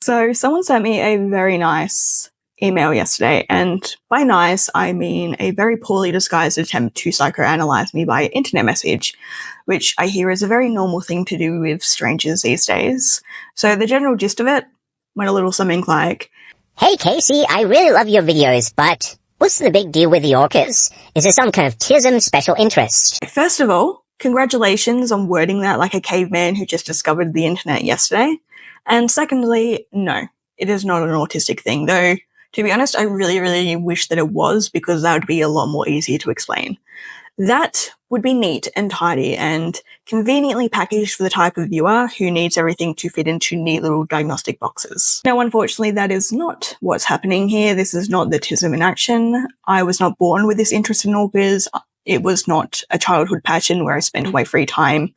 So someone sent me a very nice email yesterday, and by nice, I mean a very poorly disguised attempt to psychoanalyze me by internet message, which I hear is a very normal thing to do with strangers these days. So the general gist of it went a little something like, "Hey Casey, I really love your videos, but what's the big deal with the orcas? Is there some kind of TISM special interest?" First of all, congratulations on wording that like a caveman who just discovered the internet yesterday. And secondly, no, it is not an autistic thing, though, to be honest, I really, really wish that it was, because that would be a lot more easier to explain. That would be neat and tidy and conveniently packaged for the type of viewer who needs everything to fit into neat little diagnostic boxes. Now, unfortunately, that is not what's happening here. This is not the TISM in action. I was not born with this interest in orcas. It was not a childhood passion where I spent all my free time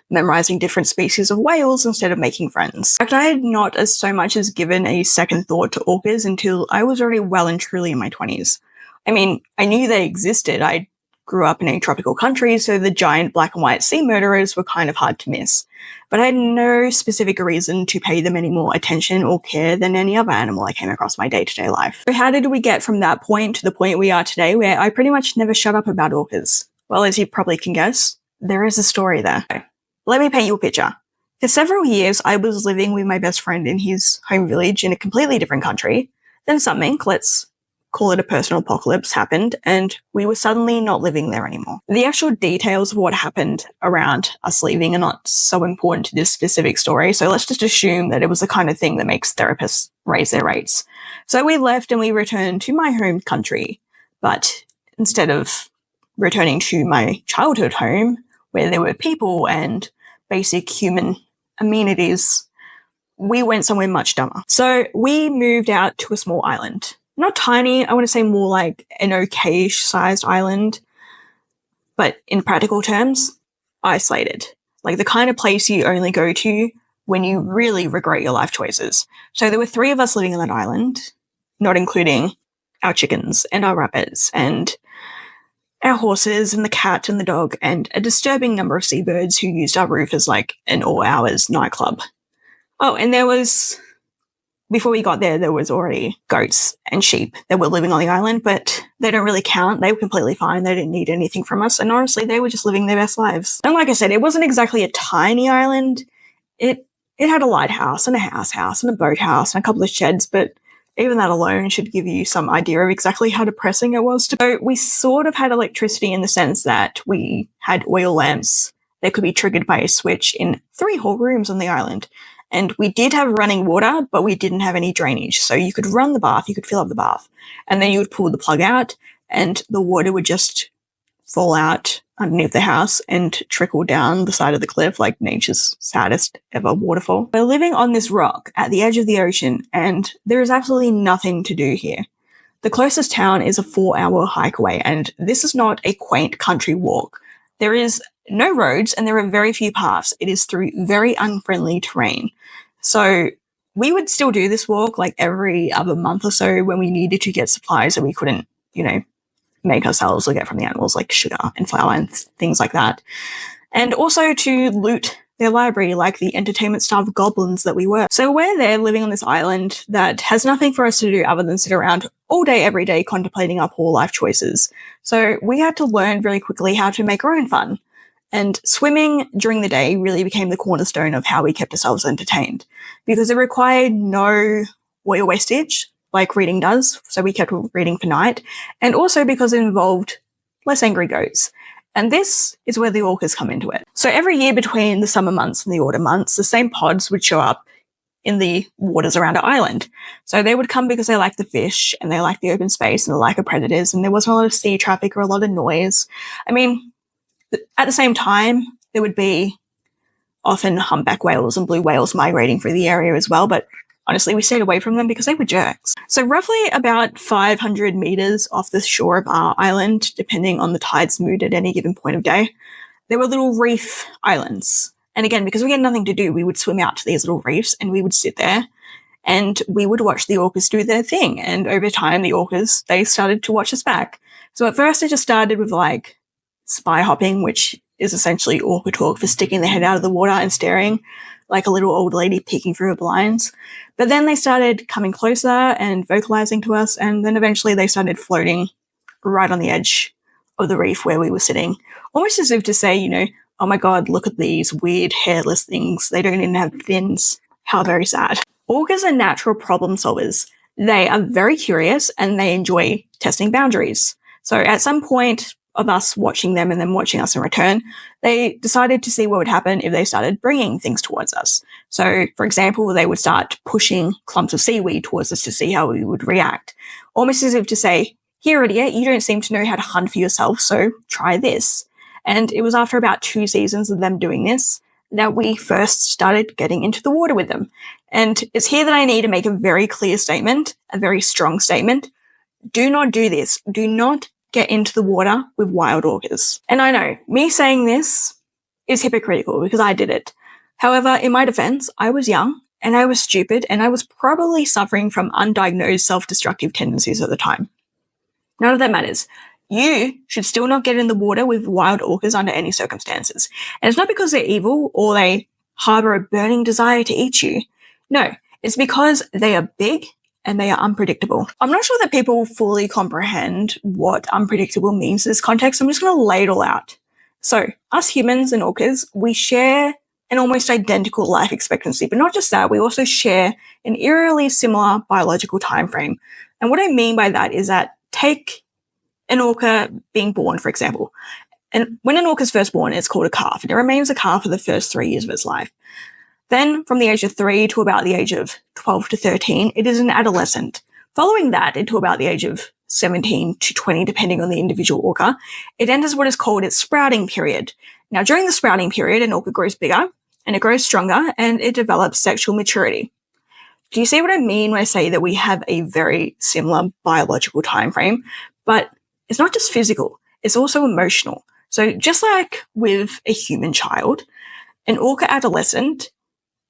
memorizing different species of whales instead of making friends. In fact, I had not as so much as given a second thought to orcas until I was already well and truly in my 20s. I mean, I knew they existed. I grew up in a tropical country, so the giant black and white sea murderers were kind of hard to miss. But I had no specific reason to pay them any more attention or care than any other animal I came across in my day-to-day life. So how did we get from that point to the point we are today, where I pretty much never shut up about orcas? Well, as you probably can guess, there is a story there. Let me paint you a picture. For several years, I was living with my best friend in his home village in a completely different country. Then something, let's call it a personal apocalypse, happened, and we were suddenly not living there anymore. The actual details of what happened around us leaving are not so important to this specific story, so let's just assume that it was the kind of thing that makes therapists raise their rates. So we left and we returned to my home country, but instead of returning to my childhood home, where there were people and basic human amenities, we went somewhere much dumber. So we moved out to a small island. Not tiny, I want to say more like an okay-ish sized island, but in practical terms, isolated. Like the kind of place you only go to when you really regret your life choices. So there were 3 of us living on that island, not including our chickens and our rabbits and our horses and the cat and the dog and a disturbing number of seabirds who used our roof as like an all-hours nightclub. Oh, and before we got there was already goats and sheep that were living on the island, but they don't really count. They were completely fine. They didn't need anything from us. And honestly, they were just living their best lives. And like I said, it wasn't exactly a tiny island. It had a lighthouse and a house and a boathouse and a couple of sheds, but even that alone should give you some idea of exactly how depressing it was. So we sort of had electricity in the sense that we had oil lamps that could be triggered by a switch in 3 whole rooms on the island. And we did have running water, but we didn't have any drainage. So you could run the bath, you could fill up the bath, and then you would pull the plug out, and the water would just fall out underneath the house and trickle down the side of the cliff like nature's saddest ever waterfall. We're living on this rock at the edge of the ocean, and there is absolutely nothing to do here. The closest town is a 4-hour hike away, and this is not a quaint country walk. There is no roads and there are very few paths. It is through very unfriendly terrain. So we would still do this walk like every other month or so when we needed to get supplies that we couldn't, make ourselves or get from the animals, like sugar and flour and things like that. And also to loot their library like the entertainment-starved goblins that we were. So we're there living on this island that has nothing for us to do other than sit around all day, every day, contemplating our poor life choices. So we had to learn very quickly how to make our own fun. And swimming during the day really became the cornerstone of how we kept ourselves entertained, because it required no oil wastage like reading does. So we kept reading for night, and also because it involved less angry goats. And this is where the orcas come into it. So every year between the summer months and the autumn months, the same pods would show up in the waters around our island. So they would come because they like the fish and they like the open space and they like the predators, and there wasn't a lot of sea traffic or a lot of noise. I mean, at the same time, there would be often humpback whales and blue whales migrating through the area as well, but honestly, we stayed away from them because they were jerks. So roughly about 500 meters off the shore of our island, depending on the tide's mood at any given point of day, there were little reef islands. And again, because we had nothing to do, we would swim out to these little reefs and we would sit there and we would watch the orcas do their thing. And over time, the orcas, they started to watch us back. So at first, it just started with like spy hopping, which is essentially orca talk for sticking their head out of the water and staring. like a little old lady peeking through her blinds. But then they started coming closer and vocalizing to us, and then eventually they started floating right on the edge of the reef where we were sitting, almost as if to say, you know, oh my god, look at these weird hairless things. They don't even have fins. How very sad. Orcas are natural problem solvers. They are very curious and they enjoy testing boundaries. So at some point of us watching them and then watching us in return, they decided to see what would happen if they started bringing things towards us. So, for example, they would start pushing clumps of seaweed towards us to see how we would react. Almost as if to say, here, idiot, you don't seem to know how to hunt for yourself, so try this. And it was after about 2 seasons of them doing this that we first started getting into the water with them. And it's here that I need to make a very clear statement, a very strong statement. Do not do this. Do not get into the water with wild orcas. And I know, me saying this is hypocritical because I did it. However, in my defense, I was young and I was stupid and I was probably suffering from undiagnosed self-destructive tendencies at the time. None of that matters. You should still not get in the water with wild orcas under any circumstances. And it's not because they're evil or they harbor a burning desire to eat you. No, it's because they are big and they are unpredictable. I'm not sure that people fully comprehend what unpredictable means in this context. I'm just going to lay it all out. So, us humans and orcas, we share an almost identical life expectancy, but not just that, we also share an eerily similar biological time frame. And what I mean by that is that take an orca being born, for example. And when an orca is first born, it's called a calf, and it remains a calf for the first 3 years of its life. Then, from the age of 3 to about the age of 12 to 13, it is an adolescent. Following that, into about the age of 17 to 20, depending on the individual orca, it enters what is called its sprouting period. Now, during the sprouting period, an orca grows bigger, and it grows stronger, and it develops sexual maturity. Do you see what I mean when I say that we have a very similar biological time frame? But it's not just physical, it's also emotional. So just like with a human child, an orca adolescent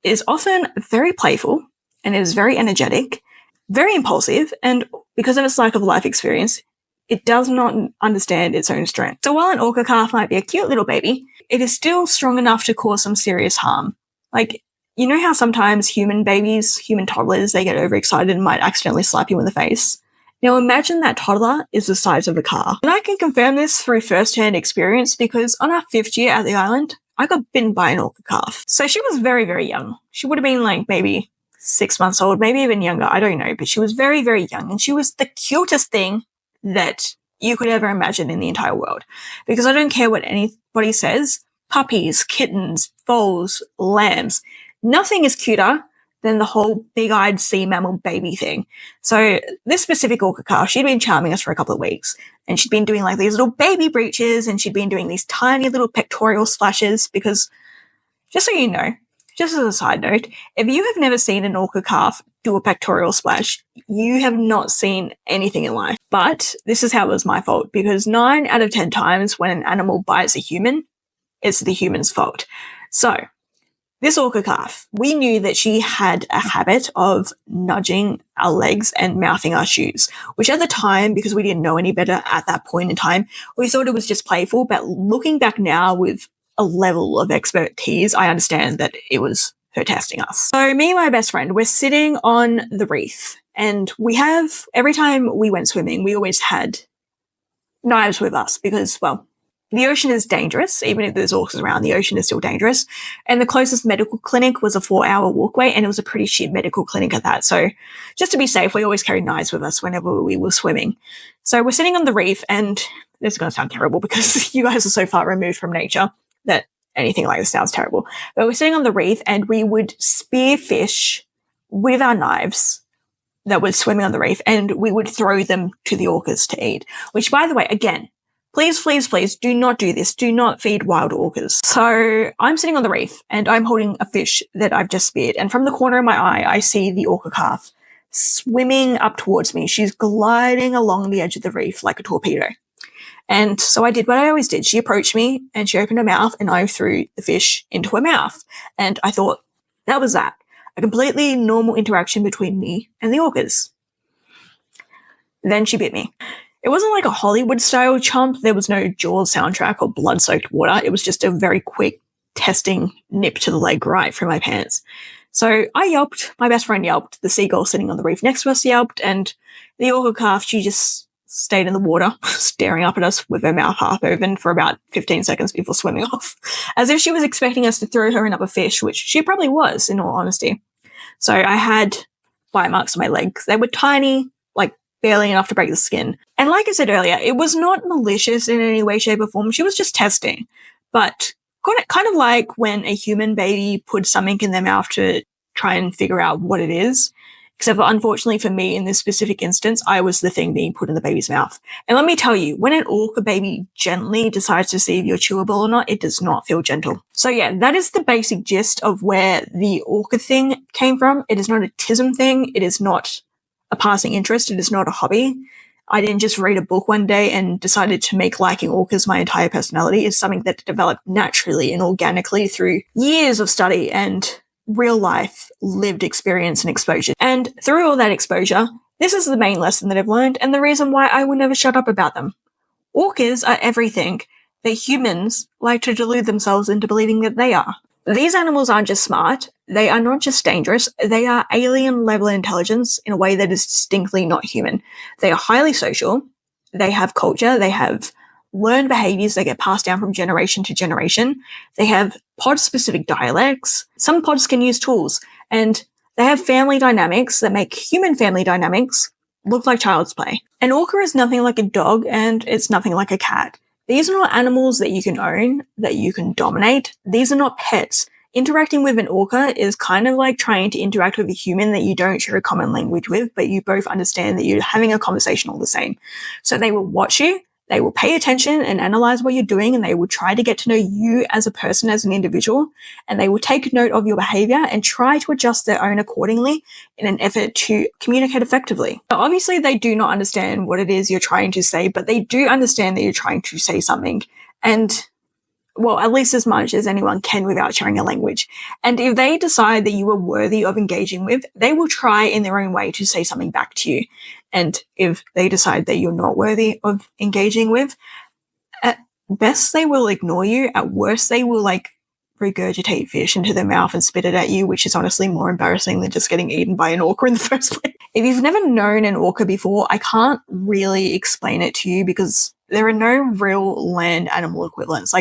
is often very playful and is very energetic, very impulsive, and because of its lack of life experience, it does not understand its own strength. So while an orca calf might be a cute little baby, it is still strong enough to cause some serious harm. Like, you know how sometimes human babies, human toddlers, they get overexcited and might accidentally slap you in the face? Now imagine that toddler is the size of a car. And I can confirm this through first-hand experience because on our 5th year at the island, I got bitten by an orca calf. So she was very, very young. She would have been like maybe 6 months old, maybe even younger, I don't know. But she was very, very young and she was the cutest thing that you could ever imagine in the entire world. Because I don't care what anybody says, puppies, kittens, foals, lambs, nothing is cuter than the whole big-eyed sea mammal baby thing. So this specific orca calf, she'd been charming us for a couple of weeks, and she'd been doing like these little baby breaches, and she'd been doing these tiny little pectoral splashes because, just so you know, just as a side note, if you have never seen an orca calf do a pectoral splash, you have not seen anything in life. But this is how it was my fault, because 9 out of 10 times when an animal bites a human, it's the human's fault. So, this orca calf, we knew that she had a habit of nudging our legs and mouthing our shoes, which at the time, because we didn't know any better at that point in time, we thought it was just playful. But looking back now with a level of expertise, I understand that it was her testing us. So me and my best friend, we're sitting on the reef, and we have, every time we went swimming, we always had knives with us because, well, the ocean is dangerous. Even if there's orcas around, the ocean is still dangerous. And the closest medical clinic was a 4-hour walkway, and it was a pretty shit medical clinic at that. So just to be safe, we always carried knives with us whenever we were swimming. So we're sitting on the reef, and this is going to sound terrible because you guys are so far removed from nature that anything like this sounds terrible. But we're sitting on the reef, and we would spear fish with our knives that were swimming on the reef, and we would throw them to the orcas to eat. Which, by the way, again, please, please, please do not do this. Do not feed wild orcas. So I'm sitting on the reef and I'm holding a fish that I've just speared. And from the corner of my eye, I see the orca calf swimming up towards me. She's gliding along the edge of the reef like a torpedo. And so I did what I always did. She approached me and she opened her mouth and I threw the fish into her mouth. And I thought, that was that. A completely normal interaction between me and the orcas. Then she bit me. It wasn't like a Hollywood-style chomp. There was no Jaws soundtrack or blood-soaked water. It was just a very quick testing nip to the leg right through my pants. So I yelped, my best friend yelped, the seagull sitting on the reef next to us yelped, and the orca calf, she just stayed in the water, staring up at us with her mouth half open for about 15 seconds before swimming off, as if she was expecting us to throw her another fish, which she probably was, in all honesty. So I had bite marks on my legs. They were tiny, like barely enough to break the skin. And like I said earlier, it was not malicious in any way, shape, or form. She was just testing. But kind of like when a human baby puts something in their mouth to try and figure out what it is. Except for, unfortunately for me, in this specific instance, I was the thing being put in the baby's mouth. And let me tell you, when an orca baby gently decides to see if you're chewable or not, it does not feel gentle. So yeah, that is the basic gist of where the orca thing came from. It is not a tism thing. It is not a passing interest. It is not a hobby. I didn't just read a book one day and decided to make liking orcas my entire personality. It's something that developed naturally and organically through years of study and real life lived experience and exposure. And through all that exposure, this is the main lesson that I've learned and the reason why I will never shut up about them. Orcas are everything that humans like to delude themselves into believing that they are. These animals aren't just smart, they are not just dangerous, they are alien level intelligence in a way that is distinctly not human. They are highly social, they have culture, they have learned behaviors that get passed down from generation to generation. They have pod-specific dialects. Some pods can use tools, and they have family dynamics that make human family dynamics look like child's play. An orca is nothing like a dog, and it's nothing like a cat. These are not animals that you can own, that you can dominate. These are not pets. Interacting with an orca is kind of like trying to interact with a human that you don't share a common language with, but you both understand that you're having a conversation all the same. So they will watch you, they will pay attention and analyze what you're doing, and they will try to get to know you as a person, as an individual, and they will take note of your behavior and try to adjust their own accordingly in an effort to communicate effectively. Now, obviously, they do not understand what it is you're trying to say, but they do understand that you're trying to say something. And well, at least as much as anyone can without sharing a language. And if they decide that you are worthy of engaging with, they will try in their own way to say something back to you. And if they decide that you're not worthy of engaging with, at best they will ignore you. At worst, they will regurgitate fish into their mouth and spit it at you, which is honestly more embarrassing than just getting eaten by an orca in the first place. If you've never known an orca before, I can't really explain it to you because there are no real land animal equivalents.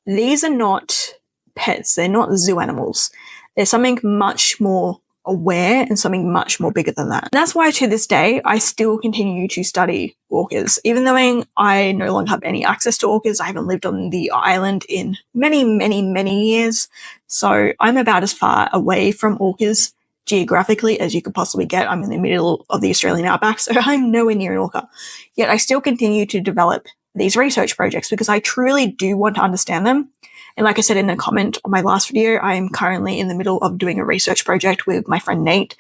These are not pets. They're not zoo animals. They're something much more aware and something much more bigger than that. And that's why to this day, I still continue to study orcas. Even though I no longer have any access to orcas, I haven't lived on the island in many, many, many years. So I'm about as far away from orcas geographically as you could possibly get. I'm in the middle of the Australian outback, so I'm nowhere near an orca. Yet I still continue to develop these research projects because I truly do want to understand them. And like I said in a comment on my last video, I am currently in the middle of doing a research project with my friend Nate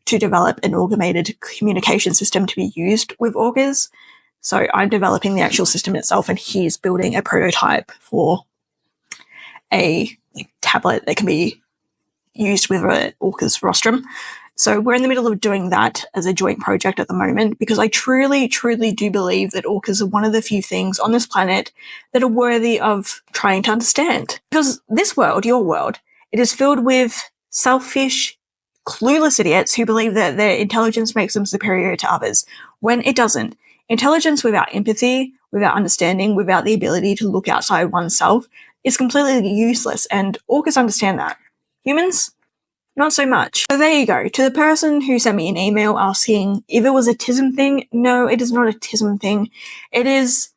to develop an automated communication system to be used with orcas. So I'm developing the actual system itself, and he's building a prototype for a tablet that can be used with an orca's rostrum. So we're in the middle of doing that as a joint project at the moment because I truly, truly do believe that orcas are one of the few things on this planet that are worthy of trying to understand. Because this world, your world, it is filled with selfish, clueless idiots who believe that their intelligence makes them superior to others, when it doesn't. Intelligence without empathy, without understanding, without the ability to look outside oneself is completely useless, and orcas understand that. Humans? Not so much. So there you go. To the person who sent me an email asking if it was a tism thing, no, it is not a tism thing. It is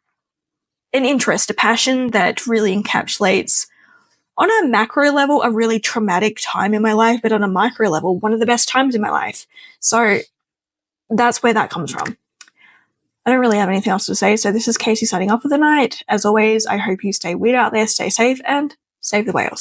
an interest, a passion that really encapsulates, on a macro level, a really traumatic time in my life, but on a micro level, one of the best times in my life. So that's where that comes from. I don't really have anything else to say, so this is Casey signing off for the night. As always, I hope you stay weird out there, stay safe, and save the whales.